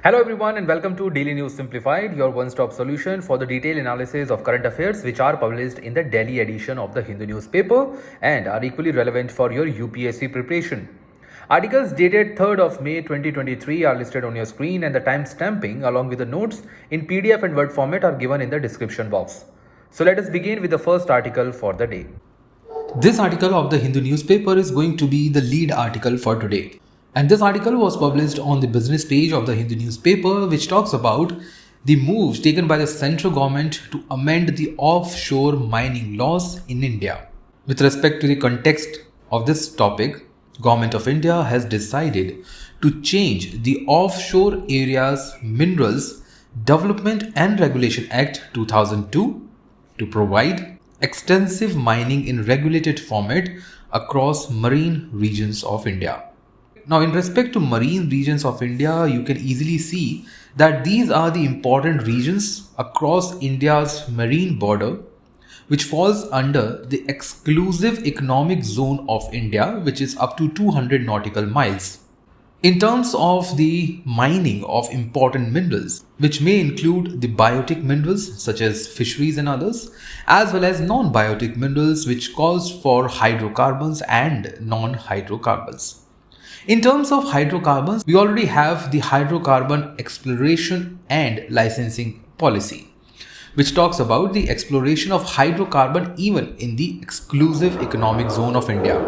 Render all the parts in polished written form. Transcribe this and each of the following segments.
Hello everyone and welcome to Daily News Simplified, your one-stop solution for the detailed analysis of current affairs which are published in the daily edition of the Hindu newspaper and are equally relevant for your UPSC preparation. Articles dated 3rd of May 2023 are listed on your screen and the time-stamping along with the notes in PDF and Word format are given in the description box. So let us begin with the first article for the day. This article of the Hindu newspaper is going to be the lead article for today. And this article was published on the business page of the Hindu newspaper, which talks about the moves taken by the central government to amend the offshore mining laws in India. With respect to the context of this topic, Government of India has decided to change the Offshore Areas Minerals Development and Regulation Act 2002 to provide extensive mining in regulated format across marine regions of India. Now, in respect to marine regions of India, you can easily see that these are the important regions across India's marine border, which falls under the exclusive economic zone of India, which is up to 200 nautical miles. In terms of the mining of important minerals, which may include the biotic minerals such as fisheries and others, as well as non-biotic minerals, which calls for hydrocarbons and non-hydrocarbons. In terms of hydrocarbons, we already have the hydrocarbon exploration and licensing policy, which talks about the exploration of hydrocarbon even in the exclusive economic zone of India.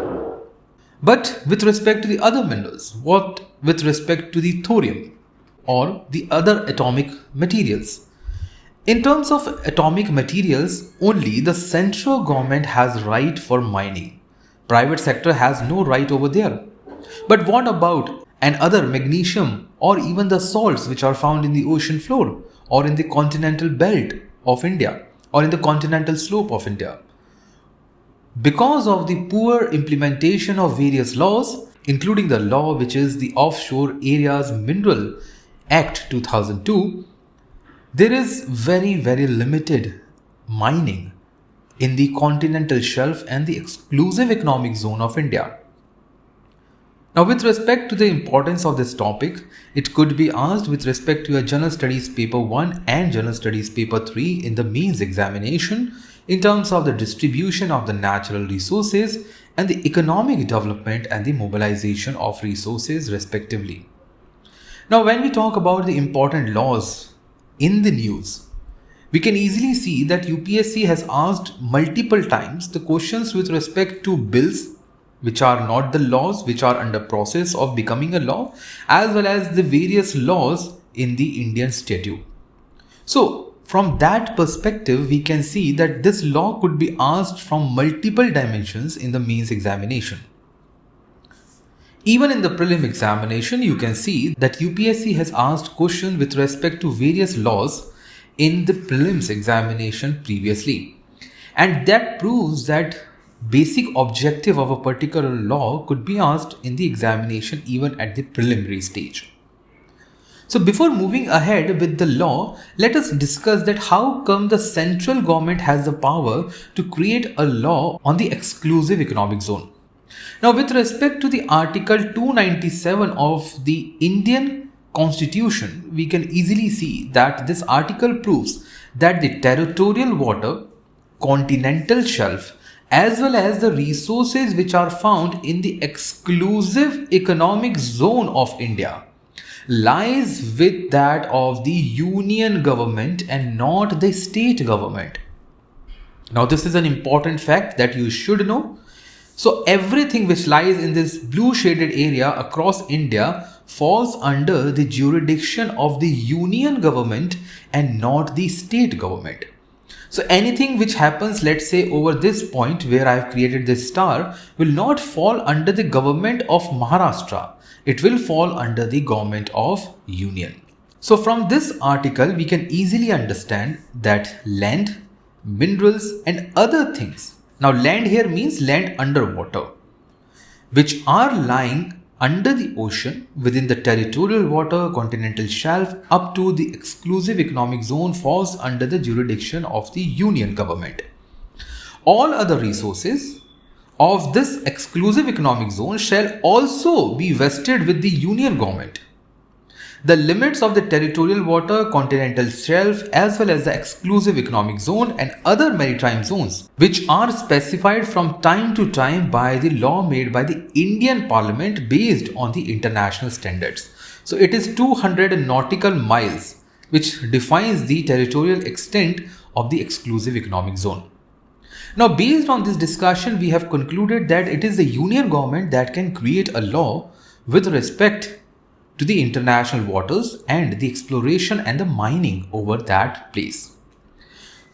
But with respect to the other minerals, what with respect to the thorium or the other atomic materials? In terms of atomic materials, only the central government has right for mining. Private sector has no right over there. But what about other magnesium or even the salts which are found in the ocean floor or in the continental belt of India or in the continental slope of India? Because of the poor implementation of various laws, including the law which is the Offshore Areas Mineral Act 2002, there is very limited mining in the continental shelf and the exclusive economic zone of India. Now, with respect to the importance of this topic, it could be asked with respect to your General Studies Paper 1 and General Studies Paper 3 in the mains examination in terms of the distribution of the natural resources and the economic development and the mobilization of resources respectively. Now, when we talk about the important laws in the news, we can easily see that UPSC has asked multiple times the questions with respect to bills which are not the laws, which are under process of becoming a law, as well as the various laws in the Indian statute. So, from that perspective, we can see that this law could be asked from multiple dimensions in the mains examination. Even in the prelim examination, you can see that UPSC has asked questions with respect to various laws in the prelims examination previously. And that proves that basic objective of a particular law could be asked in the examination even at the preliminary stage. So before moving ahead with the law, let us discuss that how come the central government has the power to create a law on the exclusive economic zone. Now, with respect to the Article 297 of the Indian Constitution, we can easily see that this article proves that the territorial water, continental shelf, as well as the resources which are found in the exclusive economic zone of India lies with that of the union government and not the state government. Now, this is an important fact that you should know. So, everything which lies in this blue shaded area across India falls under the jurisdiction of the union government and not the state government. So anything which happens, let's say over this point where I have created this star, will not fall under the government of Maharashtra. It will fall under the government of Union. So from this article, we can easily understand that land, minerals and other things. Now land here means land underwater, which are lying under the ocean within the territorial water, continental shelf up to the exclusive economic zone falls under the jurisdiction of the union government. All other resources of this exclusive economic zone shall also be vested with the union government. The limits of the territorial water, continental shelf, as well as the exclusive economic zone and other maritime zones, which are specified from time to time by the law made by the Indian Parliament based on the international standards. So it is 200 nautical miles, which defines the territorial extent of the exclusive economic zone. Now, based on this discussion, we have concluded that it is the union government that can create a law with respect to the international waters and the exploration and the mining over that place.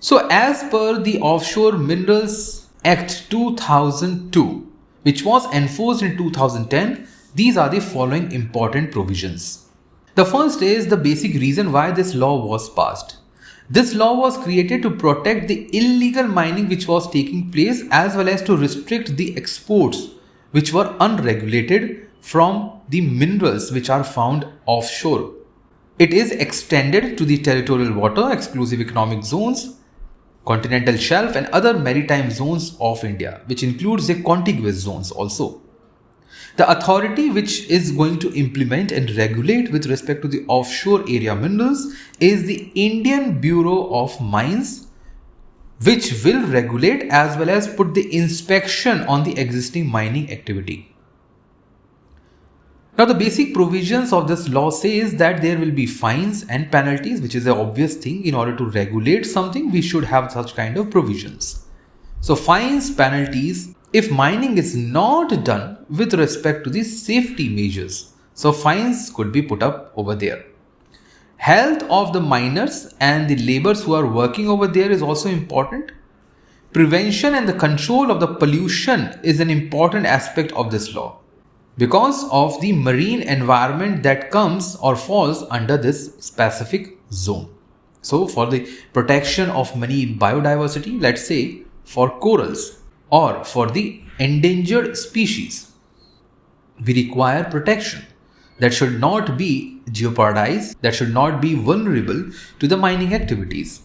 So, as per the Offshore Minerals Act 2002, which was enforced in 2010, these are the following important provisions. The first is the basic reason why this law was passed. This law was created to protect the illegal mining which was taking place, as well as to restrict the exports which were unregulated from the minerals which are found offshore. It is extended to the territorial water, exclusive economic zones, continental shelf and other maritime zones of India, which includes the contiguous zones also. The authority which is going to implement and regulate with respect to the offshore area minerals is the Indian Bureau of Mines, which will regulate as well as put the inspection on the existing mining activity. Now, the basic provisions of this law says that there will be fines and penalties, which is an obvious thing. In order to regulate something, we should have such kind of provisions. So, fines, penalties, if mining is not done with respect to the safety measures. So, fines could be put up over there. Health of the miners and the laborers who are working over there is also important. Prevention and the control of the pollution is an important aspect of this law, because of the marine environment that comes or falls under this specific zone. So, for the protection of marine biodiversity, let's say for corals or for the endangered species, we require protection that should not be jeopardized, that should not be vulnerable to the mining activities.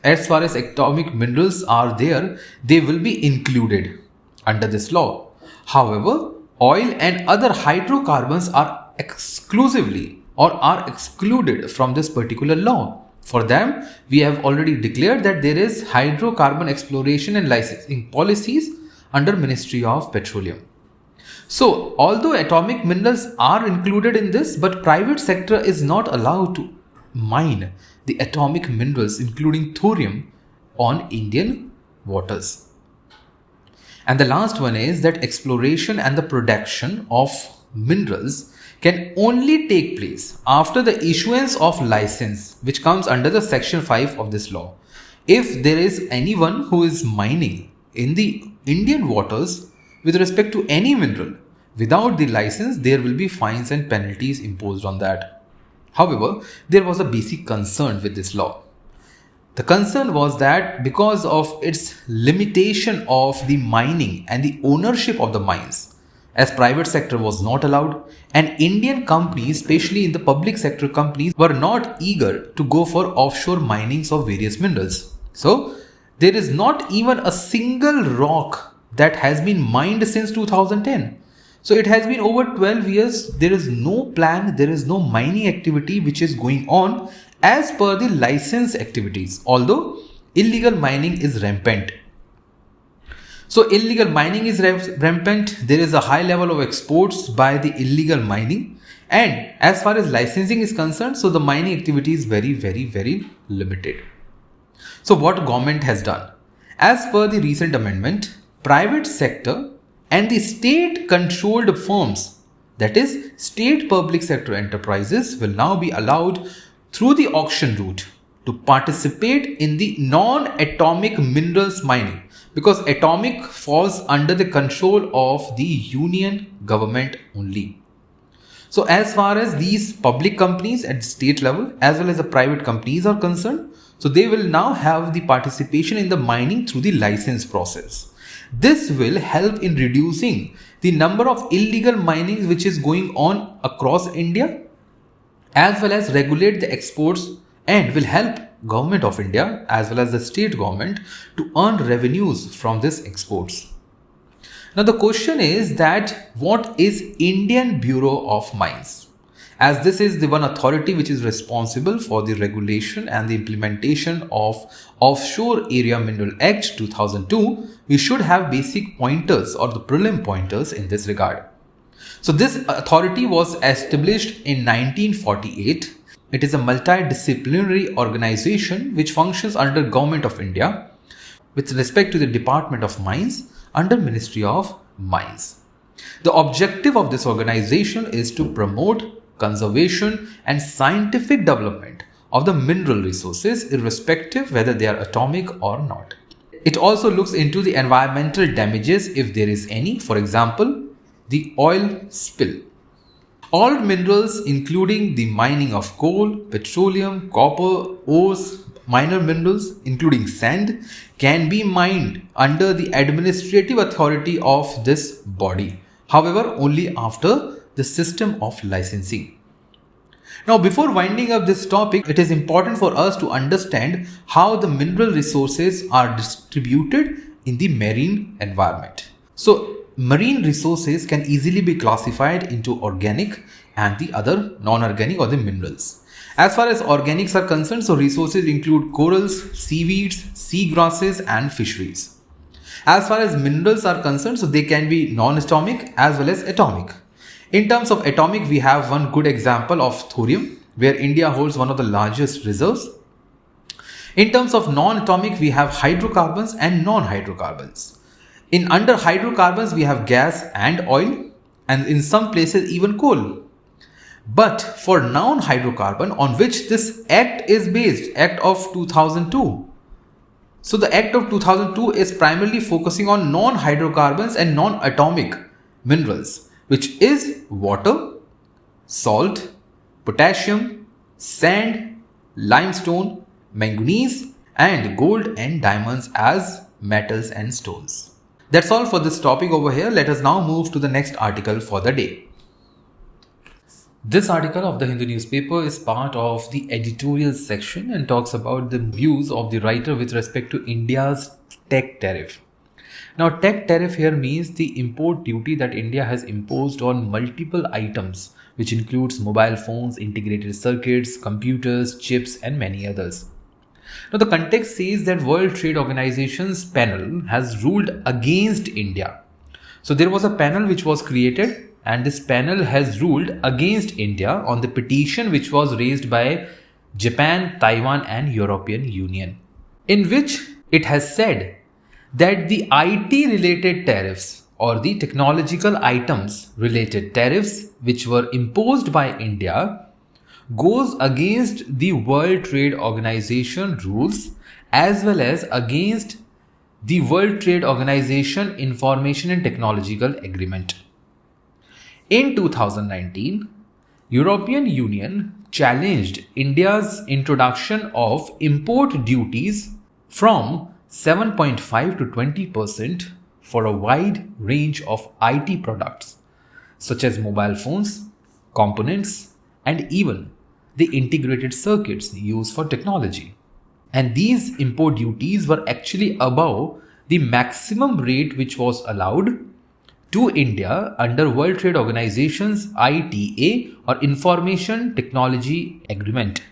As far as atomic minerals are there, they will be included under this law. However, oil and other hydrocarbons are exclusively or are excluded from this particular law. For them, we have already declared that there is hydrocarbon exploration and licensing policies under Ministry of Petroleum. So, although atomic minerals are included in this, but private sector is not allowed to mine the atomic minerals, including thorium, on Indian waters. And the last one is that exploration and the production of minerals can only take place after the issuance of license, which comes under the section 5 of this law. If there is anyone who is mining in the Indian waters with respect to any mineral without the license, there will be fines and penalties imposed on that. However, there was a basic concern with this law. The concern was that because of its limitation of the mining and the ownership of the mines, as private sector was not allowed, and Indian companies, especially in the public sector companies, were not eager to go for offshore minings of various minerals. So, there is not even a single rock that has been mined since 2010. So, it has been over 12 years. There is no plan, there is no mining activity which is going on as per the license activities, although illegal mining is rampant. So, illegal mining is rampant. There is a high level of exports by the illegal mining. And as far as licensing is concerned, so the mining activity is very limited. So, what government has done? As per the recent amendment, private sector and the state controlled firms, that is state public sector enterprises, will now be allowed through the auction route to participate in the non-atomic minerals mining, because atomic falls under the control of the union government only. So, as far as these public companies at state level as well as the private companies are concerned, so they will now have the participation in the mining through the license process. This will help in reducing the number of illegal mining which is going on across India, as well as regulate the exports, and will help Government of India as well as the state government to earn revenues from these exports. Now, the question is that what is Indian Bureau of Mines? as this is the one authority which is responsible for the regulation and the implementation of Offshore Area Mineral Act 2002, we should have basic pointers or the prelim pointers in this regard. So this authority was established in 1948. It is a multidisciplinary organization which functions under Government of India with respect to the Department of Mines under Ministry of Mines. The objective of this organization is to promote conservation and scientific development of the mineral resources, irrespective whether they are atomic or not. It also looks into the environmental damages if there is any, for example, the oil spill. All minerals, including the mining of coal, petroleum, copper, ores, minor minerals, including sand, can be mined under the administrative authority of this body. However, only after the system of licensing. Now, before winding up this topic, it is important for us to understand how the mineral resources are distributed in the marine environment. So, marine resources can easily be classified into organic and the other non-organic or the minerals. As far as organics are concerned, so resources include corals, seaweeds, seagrasses and fisheries. As far as minerals are concerned, so they can be non-atomic as well as atomic. In terms of atomic, we have one good example of thorium, where India holds one of the largest reserves. In terms of non-atomic, we have hydrocarbons and non-hydrocarbons. In under hydrocarbons, we have gas and oil, and in some places even coal. But for non-hydrocarbon, on which this Act is based, Act of 2002. So the Act of 2002 is primarily focusing on non-hydrocarbons and non-atomic minerals, which is water, salt, potassium, sand, limestone, manganese, and gold and diamonds as metals and stones. That's all for this topic over here. Let us now move to the next article for the day. This article of the Hindu newspaper is part of the editorial section and talks about the views of the writer with respect to India's tech tariff. Now, tech tariff here means the import duty that India has imposed on multiple items, which includes mobile phones, integrated circuits, computers, chips, and many others. Now, the context says that World Trade Organization's panel has ruled against India. So, there was a panel which was created, and this panel has ruled against India on the petition which was raised by Japan, Taiwan, and European Union, in which it has said that the IT related tariffs or the technological items related tariffs which were imposed by India goes against the World Trade Organization rules as well as against the World Trade Organization Information and Technological Agreement. In 2019, European Union challenged India's introduction of import duties from 7.5 to 20% for a wide range of IT products such as mobile phones, components, and even the integrated circuits used for technology. And these import duties were actually above the maximum rate which was allowed to India under World Trade Organization's ITA or Information Technology Agreement.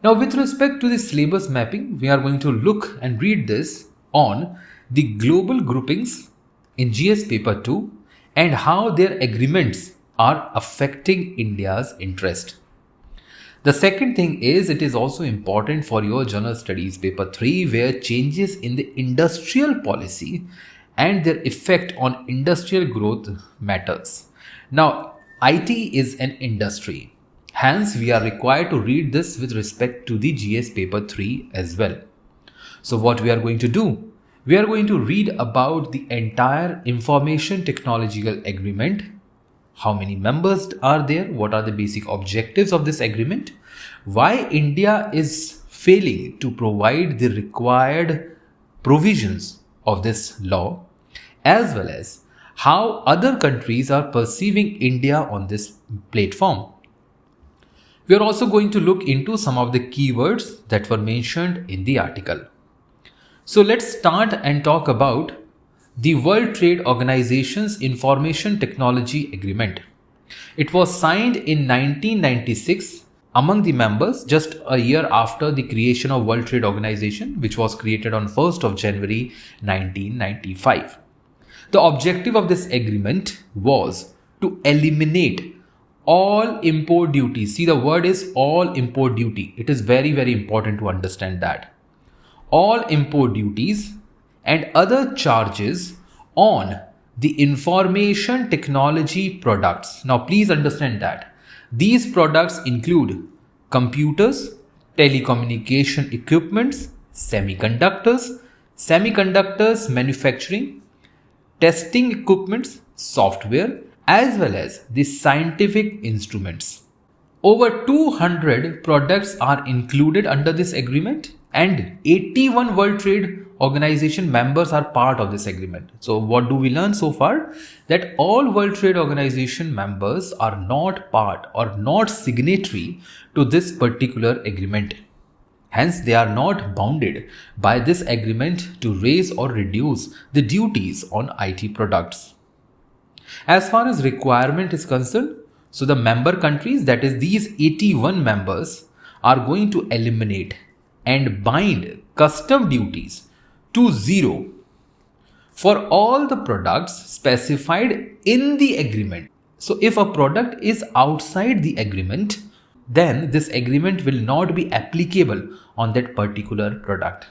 Now, with respect to the syllabus mapping, we are going to look and read this on the global groupings in GS paper 2 and how their agreements are affecting India's interest. The second thing is it is also important for your general studies paper 3 where changes in the industrial policy and their effect on industrial growth matters. Now, IT is an industry. Hence, we are required to read this with respect to the GS paper 3 as well. So what we are going to do? We are going to read about the entire Information Technological Agreement. How many members are there? What are the basic objectives of this agreement? Why India is failing to provide the required provisions of this law, as well as how other countries are perceiving India on this platform. We are also going to look into some of the keywords that were mentioned in the article. So let's start and talk about the World Trade Organization's Information Technology Agreement. It was signed in 1996 among the members just a year after the creation of World Trade Organization, which was created on 1st of January 1995. The objective of this agreement was to eliminate all import duties. See, the word is all import duty. It is very, very important to understand that. All import duties and other charges on the information technology products. Now, please understand that these products include computers, telecommunication equipments, semiconductors manufacturing, testing equipments, software, as well as the scientific instruments. Over 200 products are included under this agreement, and 81 World Trade Organization members are part of this agreement. So what do we learn so far? That all World Trade Organization members are not part or not signatory to this particular agreement. Hence, they are not bounded by this agreement to raise or reduce the duties on IT products. As far as requirement is concerned, so the member countries, that is these 81 members, are going to eliminate and bind custom duties to zero for all the products specified in the agreement. So if a product is outside the agreement, then this agreement will not be applicable on that particular product.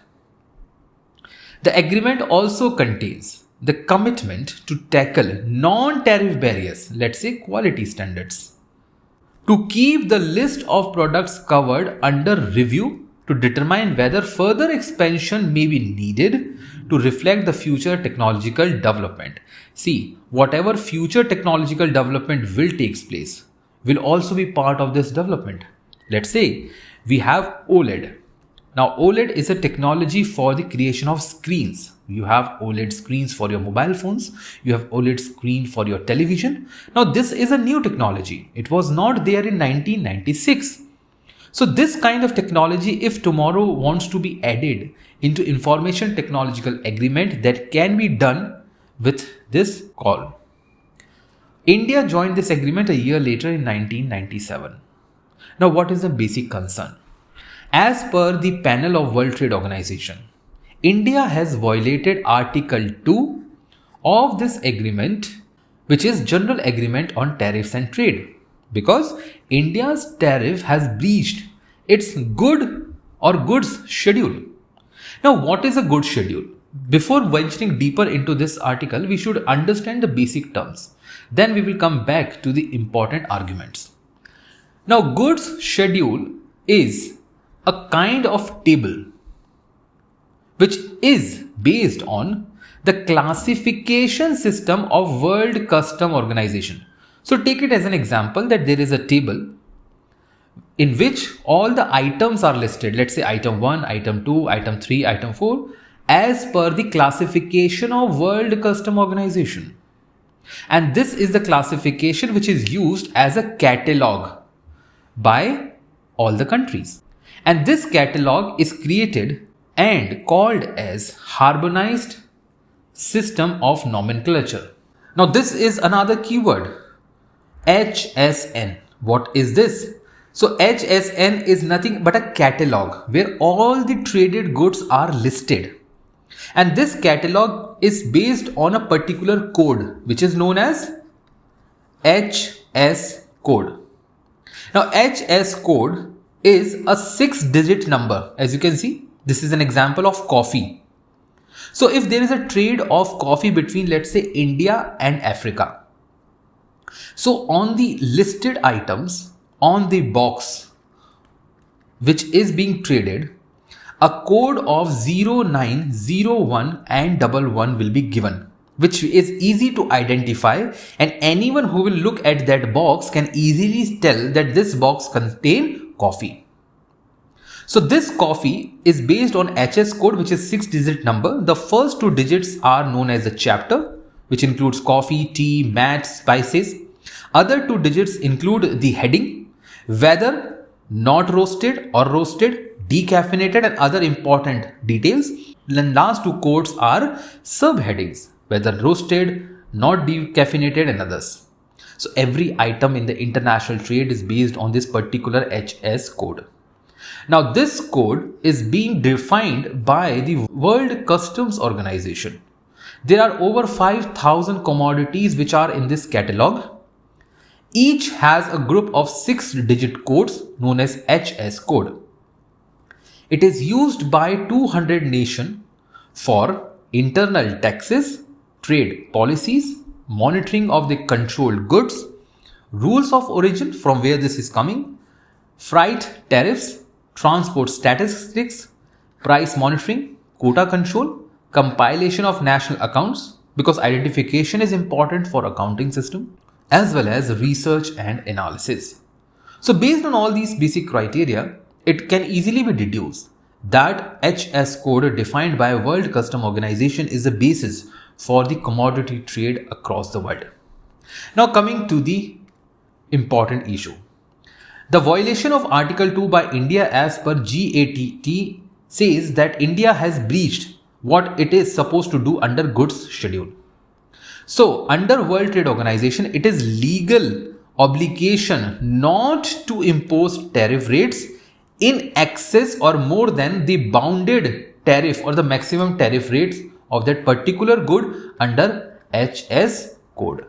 The agreement also contains the commitment to tackle non-tariff barriers, let's say quality standards, to keep the list of products covered under review to determine whether further expansion may be needed to reflect the future technological development. See, whatever future technological development will take place will also be part of this development. Let's say we have OLED. Now, OLED is a technology for the creation of screens. You have OLED screens for your mobile phones. You have OLED screen for your television. Now, this is a new technology. It was not there in 1996. So this kind of technology, if tomorrow wants to be added into information technological agreement, that can be done with this call. India joined this agreement a year later in 1997. Now, what is the basic concern? As per the panel of World Trade Organization, India has violated Article 2 of this agreement, which is General Agreement on Tariffs and Trade, because India's tariff has breached its good or goods schedule. Now, what is a goods schedule? Before venturing deeper into this article, we should understand the basic terms. Then we will come back to the important arguments. Now, goods schedule is a kind of table which is based on the classification system of World Customs Organization. So take it as an example that there is a table in which all the items are listed. Let's say item 1, item 2, item 3, item 4, as per the classification of World Customs Organization. And this is the classification which is used as a catalog by all the countries. And this catalog is created and called as Harmonized System of Nomenclature. Now, this is another keyword, HSN. What is this? So HSN is nothing but a catalog where all the traded goods are listed. And this catalog is based on a particular code which is known as HS code. Now, HS code is a 6-digit number. As you can see, this is an example of coffee. So if there is a trade of coffee between, let's say, India and Africa, so on the listed items on the box which is being traded, a code of 0901 and 11 will be given, which is easy to identify, and anyone who will look at that box can easily tell that this box contains coffee. So this coffee is based on HS code, which is 6-digit number. The first 2 digits are known as the chapter, which includes coffee, tea, mat, spices. Other 2 digits include the heading, whether not roasted or roasted, decaffeinated, and other important details. Then last 2 codes are subheadings, whether roasted, not decaffeinated, and others. So every item in the international trade is based on this particular HS code. Now this code is being defined by the World Customs Organization. There are over 5,000 commodities which are in this catalog. Each has a group of 6-digit codes known as HS code. It is used by 200 nations for internal taxes, trade policies, monitoring of the controlled goods, rules of origin from where this is coming, freight tariffs, transport statistics, price monitoring, quota control, compilation of national accounts, because identification is important for accounting system, as well as research and analysis. So based on all these basic criteria, it can easily be deduced that HS code defined by World Customs Organization is the basis for the commodity trade across the world. Now coming to the important issue. The violation of Article 2 by India as per GATT says that India has breached what it is supposed to do under goods schedule. So under World Trade Organization, it is legal obligation not to impose tariff rates in excess or more than the bounded tariff or the maximum tariff rates of that particular good under HS code.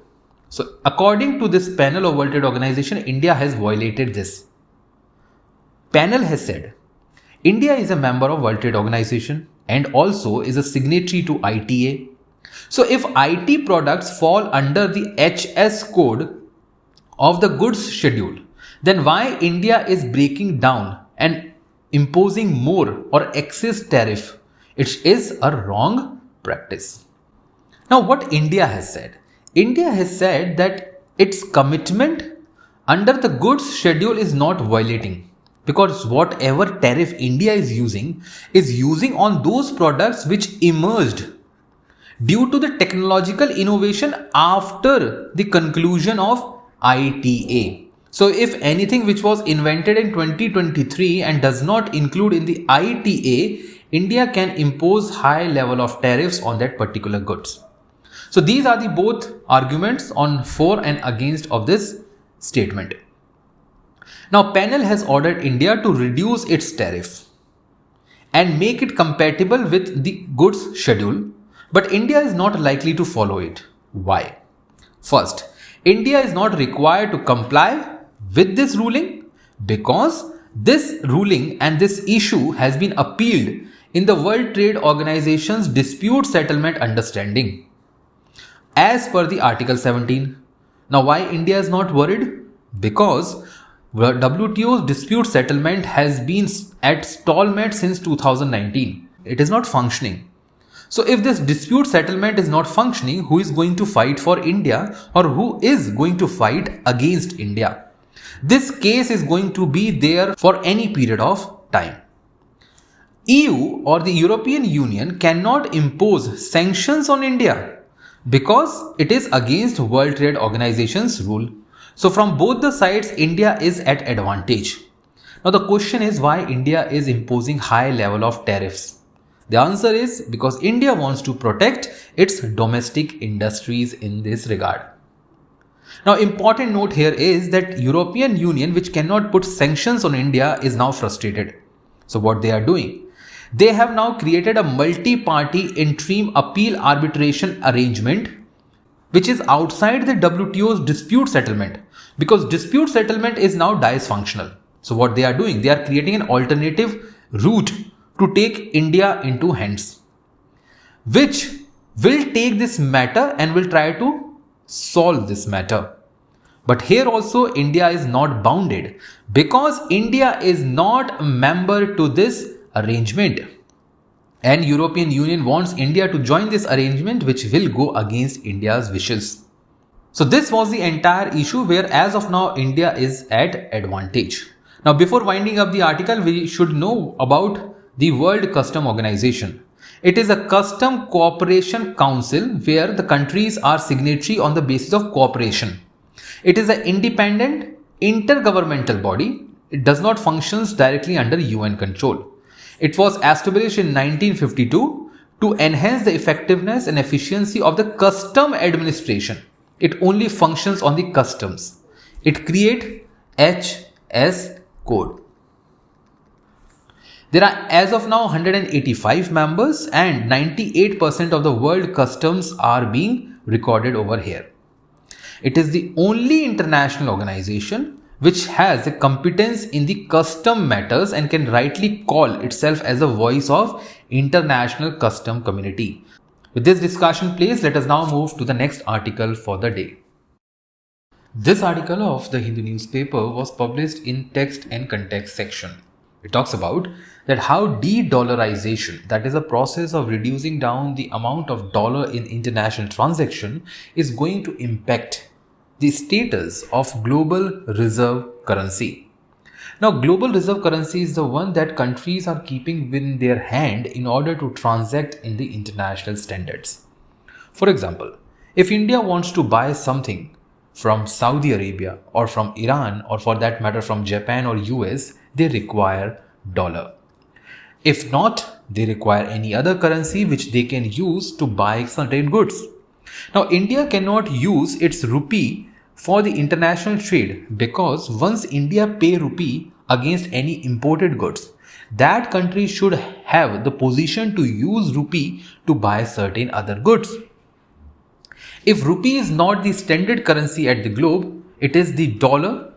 So according to this panel of World Trade Organization, India has violated this. Panel has said, India is a member of World Trade Organization and also is a signatory to ITA. So if IT products fall under the HS code of the goods schedule, then why India is breaking down and imposing more or excess tariff? It is a wrong practice. Now what India has said? India has said that its commitment under the goods schedule is not violating, because whatever tariff India is using on those products which emerged due to the technological innovation after the conclusion of ITA. So if anything which was invented in 2023 and does not include in the ITA, India can impose high level of tariffs on that particular goods. So these are the both arguments on for and against of this statement. Now panel has ordered India to reduce its tariff and make it compatible with the goods schedule, but India is not likely to follow it. Why? First, India is not required to comply with this ruling because this ruling and this issue has been appealed in the World Trade Organization's dispute settlement understanding as per the Article 17. Now why India is not worried? Because WTO's dispute settlement has been at stalemate since 2019. It is not functioning. So if this dispute settlement is not functioning, who is going to fight for India or who is going to fight against India? This case is going to be there for any period of time. EU or the European Union cannot impose sanctions on India because it is against World Trade Organization's rule. So from both the sides, India is at advantage. Now the question is why India is imposing high level of tariffs. The answer is because India wants to protect its domestic industries in this regard. Now important note here is that European Union, which cannot put sanctions on India, is now frustrated. So what they are doing? They have now created a multi-party interim appeal arbitration arrangement which is outside the WTO's dispute settlement, because dispute settlement is now dysfunctional. So what they are doing? They are creating an alternative route to take India into hands, which will take this matter and will try to solve this matter. But here also India is not bounded because India is not a member to this arrangement, and European Union wants India to join this arrangement which will go against India's wishes. So this was the entire issue where as of now India is at advantage. Now before winding up the article, we should know about the World Customs Organization. It is a custom cooperation council where the countries are signatory on the basis of cooperation. It is an independent intergovernmental body. It does not function directly under UN control. It was established in 1952 to enhance the effectiveness and efficiency of the custom administration It only functions on the customs. It creates HS code. There are as of now 185 members and 98% of the world customs are being recorded over here. It is the only international organization which has a competence in the custom matters and can rightly call itself as a voice of international custom community. With this discussion placed, let us now move to the next article for the day. This article of the Hindu newspaper was published in text and context section. It talks about that how de-dollarisation, that is a process of reducing down the amount of dollar in international transaction, is going to impact the status of global reserve currency. Now, global reserve currency is the one that countries are keeping within their hand in order to transact in the international standards. For example, if India wants to buy something from Saudi Arabia or from Iran, or for that matter from Japan or US, they require dollar. If not, they require any other currency which they can use to buy certain goods. Now, India cannot use its rupee for the international trade because once India pay rupee against any imported goods, that country should have the position to use rupee to buy certain other goods. If rupee is not the standard currency at the globe, it is the dollar,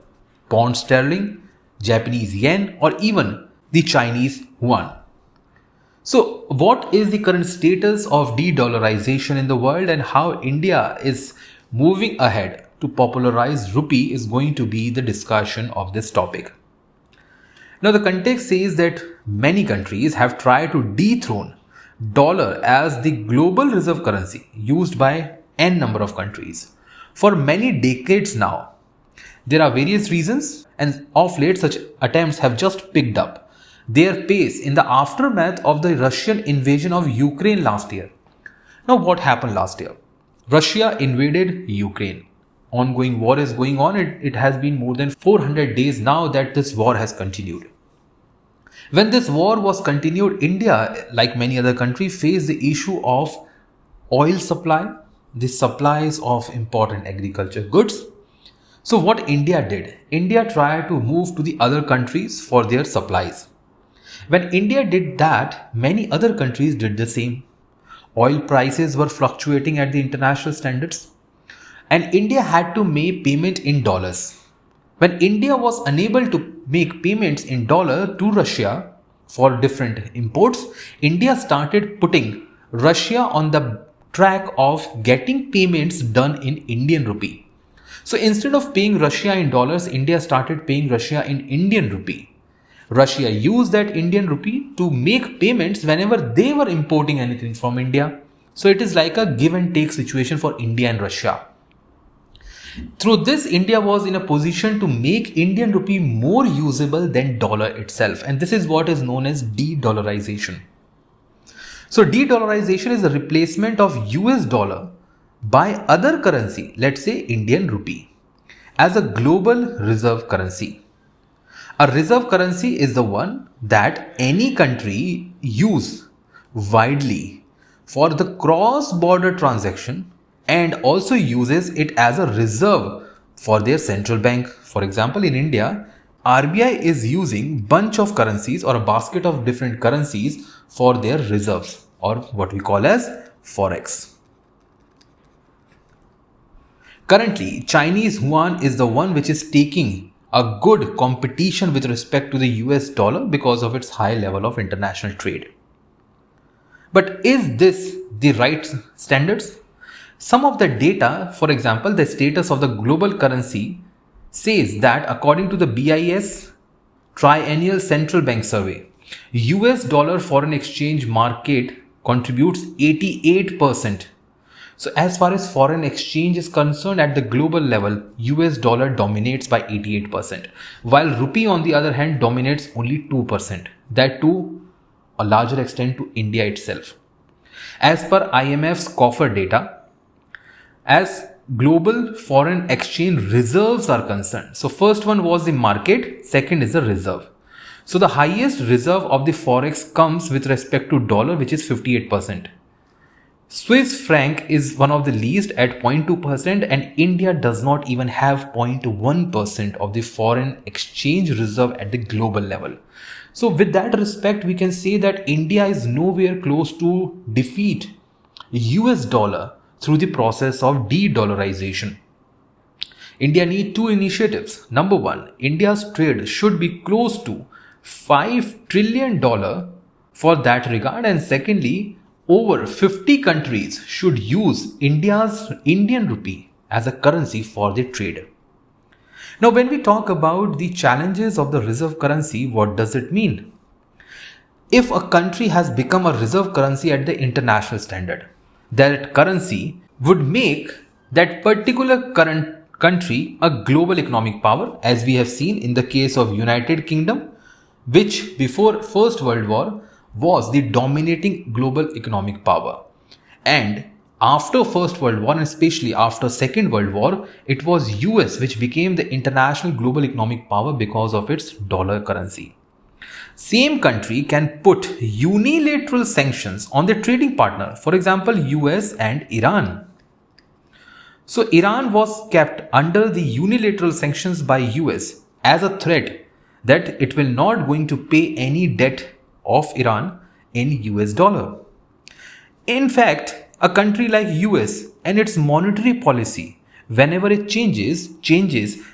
pound sterling, Japanese yen, or even the Chinese yuan. So, what is the current status of de-dollarization in the world and how India is moving ahead to popularize rupee is going to be the discussion of this topic. Now, the context says that many countries have tried to dethrone dollar as the global reserve currency used by n number of countries for many decades now. There are various reasons, and of late such attempts have just picked up their pace in the aftermath of the Russian invasion of Ukraine last year. Now, what happened last year? Russia invaded Ukraine. Ongoing war is going on. It has been more than 400 days now that this war has continued. When this war was continued, India, like many other countries, faced the issue of oil supply, the supplies of important agriculture goods. So what India did? India tried to move to the other countries for their supplies. When India did that, many other countries did the same. Oil prices were fluctuating at the international standards, and India had to make payment in dollars. When India was unable to make payments in dollar to Russia for different imports, India started putting Russia on the track of getting payments done in Indian rupee. So instead of paying Russia in dollars, India started paying Russia in Indian rupee. Russia used that Indian rupee to make payments whenever they were importing anything from India. So it is like a give and take situation for India and Russia. Through this, India was in a position to make Indian rupee more usable than dollar itself. And this is what is known as de-dollarization. So de-dollarization is the replacement of US dollar by other currency, let's say Indian rupee, as a global reserve currency. A reserve currency is the one that any country use widely for the cross-border transaction and also uses it as a reserve for their central bank. For example, in India, RBI is using bunch of currencies or a basket of different currencies for their reserves, or what we call as forex. Currently, Chinese yuan is the one which is taking a good competition with respect to the US dollar because of its high level of international trade. But is this the right standards? Some of the data, for example, the status of the global currency says that according to the BIS Triennial Central Bank Survey, US dollar foreign exchange market contributes 88%. So as far as foreign exchange is concerned at the global level, US dollar dominates by 88%, while rupee on the other hand dominates only 2%, that to a larger extent to India itself. As per IMF's coffer data, as global foreign exchange reserves are concerned, so first one was the market, second is the reserve. So the highest reserve of the forex comes with respect to dollar, which is 58%. Swiss franc is one of the least at 0.2%, and India does not even have 0.1% of the foreign exchange reserve at the global level. So with that respect, we can say that India is nowhere close to defeat US dollar through the process of de-dollarization. India needs two initiatives. Number one, India's trade should be close to $5 trillion for that regard. And secondly, over 50 countries should use India's Indian rupee as a currency for their trade. Now, when we talk about the challenges of the reserve currency, what does it mean? If a country has become a reserve currency at the international standard, that currency would make that particular current country a global economic power, as we have seen in the case of United Kingdom, which before First World War was the dominating global economic power. And after First World War, and especially after Second World War, it was US which became the international global economic power because of its dollar currency. Same country can put unilateral sanctions on their trading partner, for example, US and Iran. So Iran was kept under the unilateral sanctions by US as a threat that it will not going to pay any debt of Iran in US dollar. In fact, a country like US and its monetary policy, whenever it changes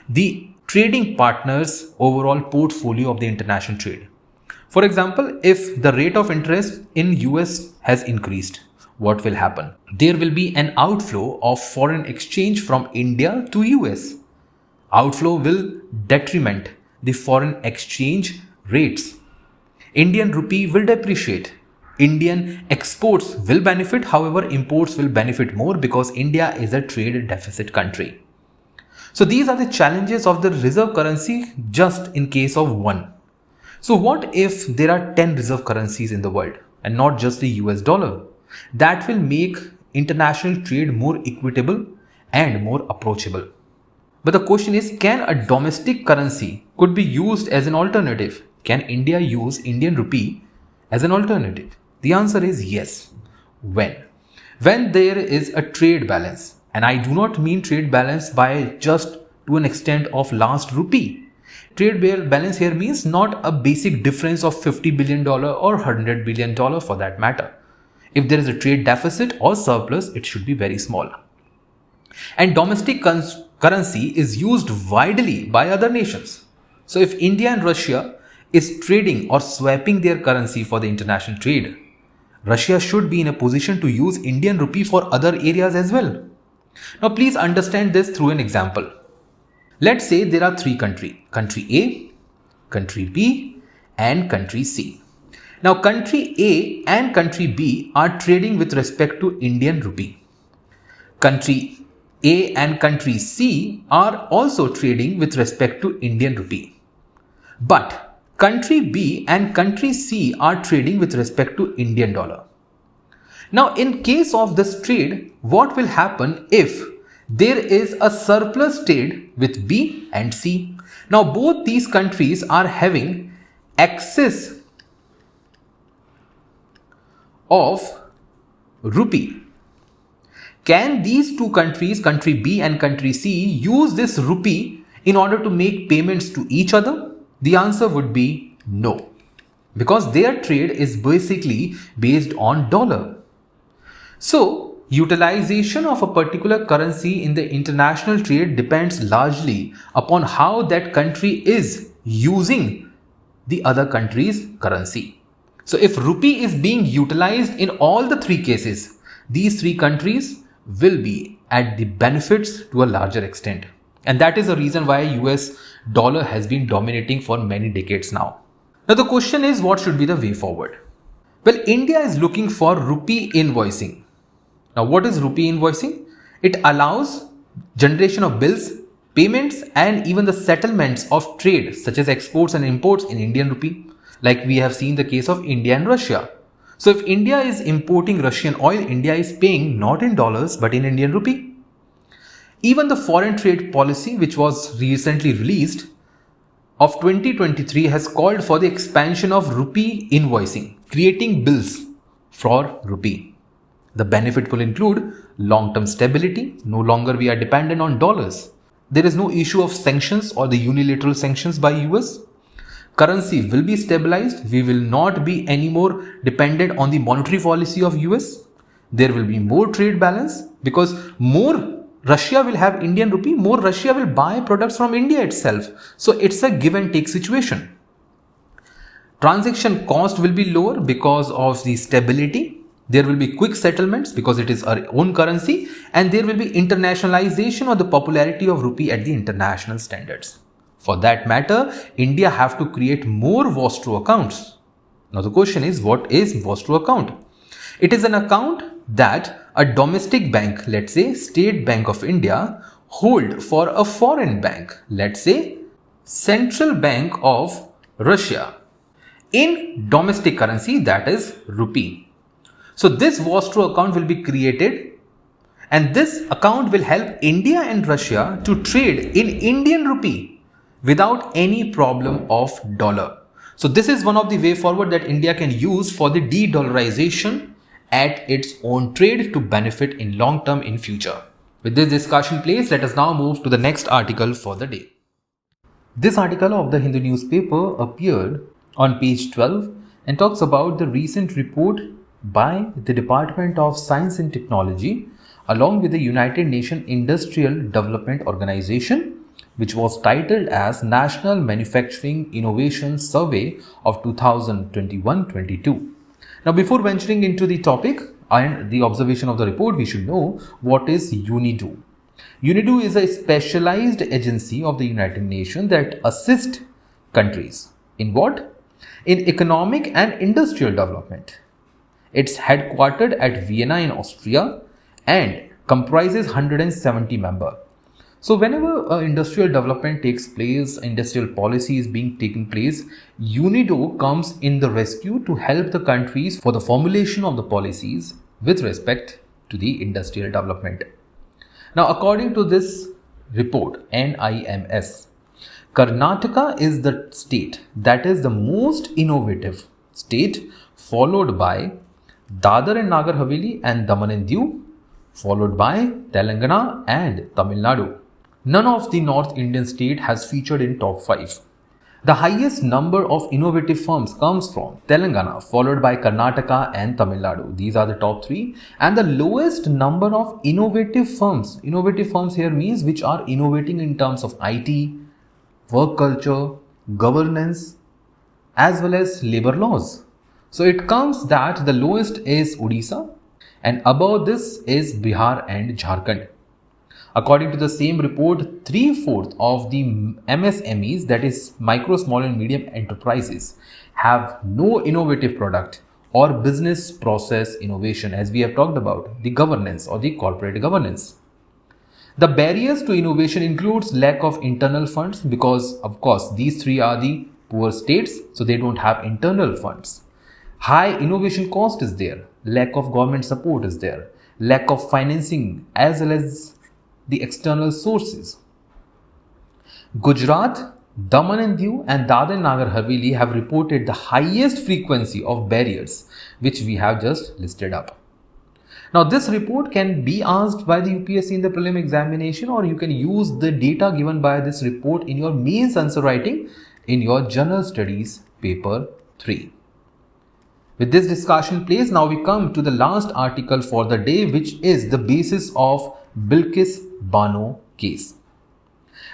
the trading partner's overall portfolio of the international trade. For example, if the rate of interest in US has increased, what will happen? There will be an outflow of foreign exchange from India to US. Outflow will detriment the foreign exchange rates. Indian rupee will depreciate. Indian exports will benefit, however, imports will benefit more because India is a trade deficit country. So these are the challenges of the reserve currency just in case of one. So what if there are 10 reserve currencies in the world and not just the US dollar? That will make international trade more equitable and more approachable. But the question is, can a domestic currency could be used as an alternative? Can India use Indian rupee as an alternative? The answer is yes. When? When there is a trade balance. And I do not mean trade balance by just to an extent of last rupee. Trade balance here means not a basic difference of $50 billion or $100 billion for that matter. If there is a trade deficit or surplus, it should be very small. And domestic currency is used widely by other nations. So if India and Russia is trading or swapping their currency for the international trade, Russia should be in a position to use Indian rupee for other areas as well. Now please understand this through an example. Let's say there are three countries, country A, country B and country C. Now country A and country B are trading with respect to Indian rupee. Country A and country C are also trading with respect to Indian rupee. But country B and country C are trading with respect to Indian dollar. Now, in case of this trade, what will happen if there is a surplus trade with B and C? Now, both these countries are having excess of rupee. Can these two countries, country B and country C, use this rupee in order to make payments to each other? The answer would be no, because their trade is basically based on dollar. So, utilization of a particular currency in the international trade depends largely upon how that country is using the other country's currency. So, if rupee is being utilized in all the three cases, these three countries will be at the benefits to a larger extent. And that is the reason why US dollar has been dominating for many decades now. Now the question is, what should be the way forward? Well, India is looking for rupee invoicing. Now what is rupee invoicing? It allows generation of bills, payments and even the settlements of trade such as exports and imports in Indian rupee, like we have seen the case of India and Russia. So if India is importing Russian oil, India is paying not in dollars but in Indian rupee. Even the foreign trade policy, which was recently released of 2023, has called for the expansion of rupee invoicing, creating bills for rupee. The benefit will include long-term stability. No longer we are dependent on dollars. There is no issue of sanctions or the unilateral sanctions by US. Currency will be stabilized. We will not be anymore dependent on the monetary policy of US. There will be more trade balance because more Russia will have Indian rupee, more Russia will buy products from India itself. So it's a give and take situation. Transaction cost will be lower because of the stability. There will be quick settlements because it is our own currency, and there will be internationalization of the popularity of rupee at the international standards. For that matter, India have to create more Vostro accounts. Now the question is, what is Vostro account? It is an account that a domestic bank, let's say State Bank of India, hold for a foreign bank, let's say Central Bank of Russia, in domestic currency, that is rupee. So this Vostro account will be created, and this account will help India and Russia to trade in Indian rupee without any problem of dollar. So this is one of the way forward that India can use for the de-dollarization at its own trade to benefit in long term in future. With this discussion placed, let us now move to the next article for the day. This article of the Hindu newspaper appeared on page 12 and talks about the recent report by the Department of Science and Technology along with the United Nations Industrial Development Organization, which was titled as National Manufacturing Innovation Survey of 2021-22. Now, before venturing into the topic and the observation of the report, we should know what is UNIDO. UNIDO is a specialized agency of the United Nations that assists countries in what? In economic and industrial development. It's headquartered at Vienna in Austria and comprises 170 members. So whenever industrial development takes place, industrial policy is being taken place, UNIDO comes in the rescue to help the countries for the formulation of the policies with respect to the industrial development. Now, according to this report, NIMS, Karnataka is the state that is the most innovative state, followed by Dadar and Nagar Haveli and Daman and Diu, followed by Telangana and Tamil Nadu. None of the North Indian state has featured in top 5. The highest number of innovative firms comes from Telangana, followed by Karnataka and Tamil Nadu. These are the top 3. And the lowest number of innovative firms here means which are innovating in terms of IT, work culture, governance, as well as labor laws. So it comes that the lowest is Odisha, and above this is Bihar and Jharkhand. According to the same report, 3/4 of the MSMEs, that is micro, small and medium enterprises, have no innovative product or business process innovation, as we have talked about, the governance or the corporate governance. The barriers to innovation includes lack of internal funds because, of course, these 3 are the poor states, so they don't have internal funds. High innovation cost is there, lack of government support is there, lack of financing as well as the external sources. Gujarat, Daman and Diu and Dadar and Nagar Haveli have reported the highest frequency of barriers, which we have just listed up. Now, this report can be asked by the UPSC in the prelim examination, or you can use the data given by this report in your mains answer writing in your general studies paper 3. With this discussion placed, now we come to the last article for the day, which is the basis of Bilkis Bano case.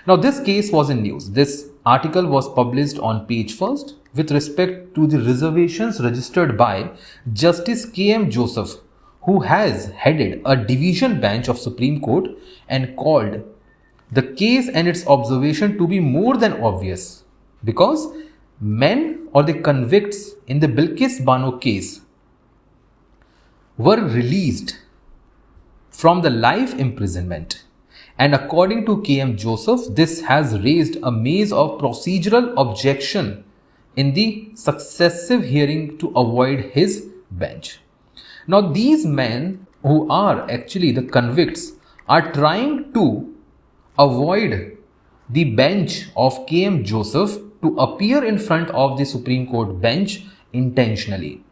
Now, this case was in news. This article was published on page 1st with respect to the reservations registered by Justice K.M. Joseph, who has headed a division bench of Supreme Court and called the case and its observation to be more than obvious because men or the convicts in the Bilkis Bano case were released from the life imprisonment. And according to K.M. Joseph, this has raised a maze of procedural objection in the successive hearing to avoid his bench. Now, these men who are actually the convicts are trying to avoid the bench of K.M. Joseph to appear in front of the Supreme Court bench intentionally.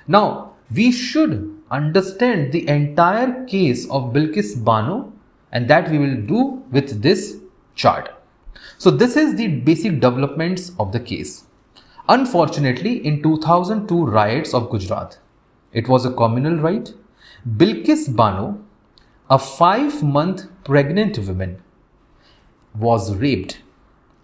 Now, we should understand the entire case of Bilkis Bano, and that we will do with this chart. So this is the basic developments of the case. Unfortunately, in 2002 riots of Gujarat, it was a communal riot. Bilkis Bano, a 5-month pregnant woman, was raped,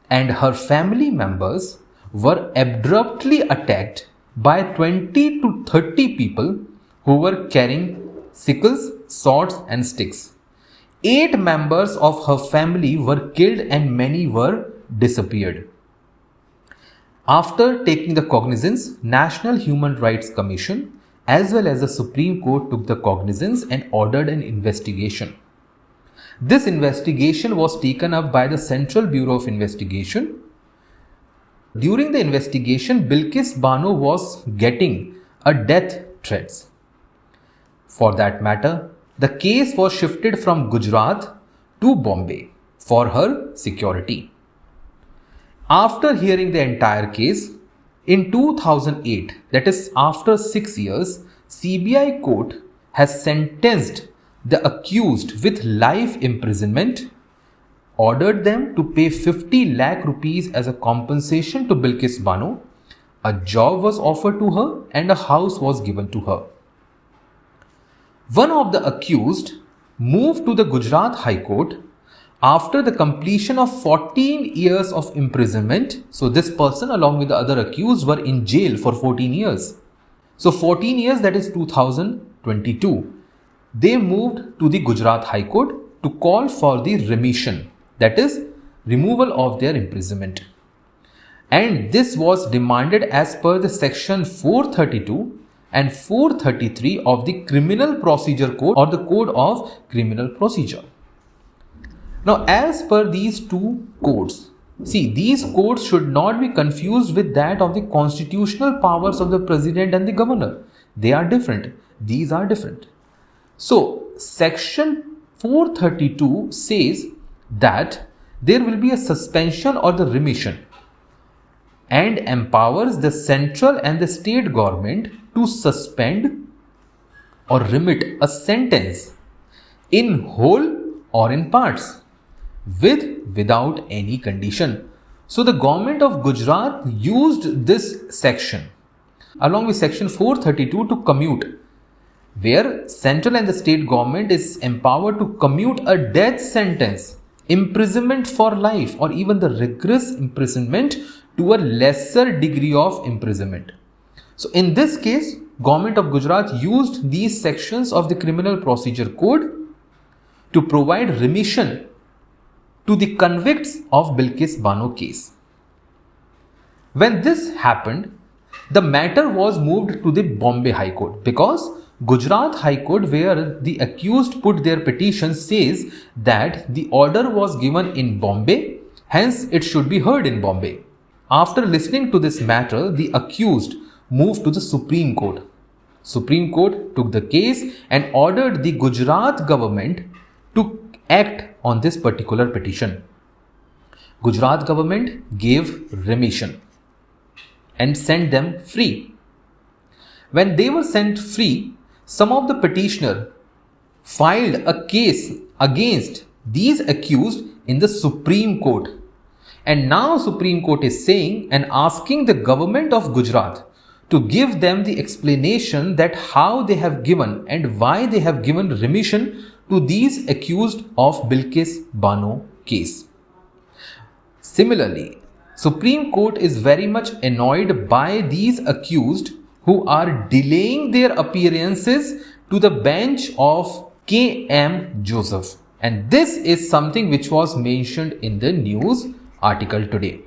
and her family members were abruptly attacked by 20 to 30 people who were carrying sickles, swords and sticks. 8 members of her family were killed and many were disappeared. After taking the cognizance, National Human Rights Commission as well as the Supreme Court took the cognizance and ordered an investigation. This investigation was taken up by the Central Bureau of Investigation. During the investigation, Bilkis Bano was getting a death threats. For that matter, the case was shifted from Gujarat to Bombay for her security. After hearing the entire case, in 2008, that is after 6 years, CBI court has sentenced the accused with life imprisonment, ordered them to pay 50 lakh rupees as a compensation to Bilkis Bano. A job was offered to her and a house was given to her. One of the accused moved to the Gujarat High Court after the completion of 14 years of imprisonment. So this person along with the other accused were in jail for 14 years. So 14 years, that is 2022. They moved to the Gujarat High Court to call for the remission, that is removal of their imprisonment. And this was demanded as per the section 432 and 433 of the Criminal Procedure Code or the Code of Criminal Procedure. Now, as per these two codes, see, these codes should not be confused with that of the constitutional powers of the president and the governor. They are different. These are different. So, section 432 says that there will be a suspension or the remission and empowers the central and the state government to suspend or remit a sentence in whole or in parts without any condition. So the government of Gujarat used this section along with section 432 to commute, where central and the state government is empowered to commute a death sentence, imprisonment for life or even the rigorous imprisonment to a lesser degree of imprisonment. So in this case, government of Gujarat used these sections of the Criminal Procedure Code to provide remission to the convicts of Bilkis Bano case. When this happened, the matter was moved to the Bombay High Court because Gujarat High Court, where the accused put their petition, says that the order was given in Bombay, hence it should be heard in Bombay. After listening to this matter, the accused moved to the Supreme Court. Supreme Court took the case and ordered the Gujarat government to act on this particular petition. Gujarat government gave remission and sent them free. When they were sent free, some of the petitioner filed a case against these accused in the Supreme Court. And now Supreme Court is saying and asking the government of Gujarat to give them the explanation that how they have given and why they have given remission to these accused of Bilkis Bano case. Similarly, Supreme Court is very much annoyed by these accused who are delaying their appearances to the bench of K.M. Joseph. And this is something which was mentioned in the news article today.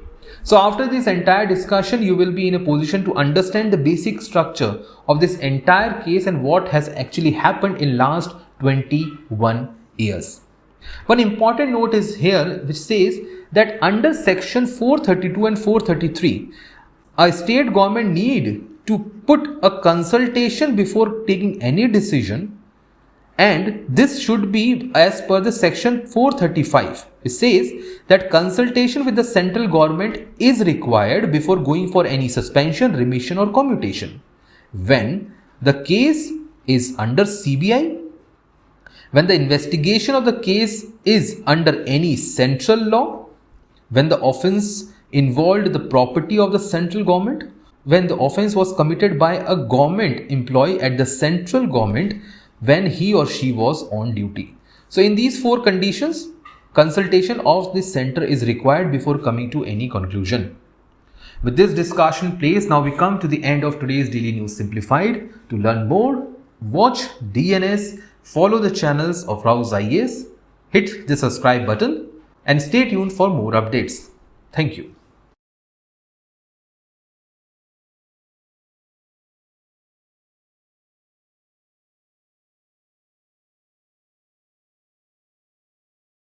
So after this entire discussion, you will be in a position to understand the basic structure of this entire case and what has actually happened in last 21 years. One important note is here which says that under section 432 and 433, a state government need to put a consultation before taking any decision, and this should be as per the section 435. It says that consultation with the central government is required before going for any suspension, remission or commutation. When the case is under CBI, when the investigation of the case is under any central law, when the offence involved the property of the central government, when the offence was committed by a government employee at the central government when he or she was on duty. So in these four conditions, consultation of the center is required before coming to any conclusion. With this discussion placed, now we come to the end of today's Daily News Simplified. To learn more, watch DNS, follow the channels of Raus IAS, hit the subscribe button and stay tuned for more updates. Thank you.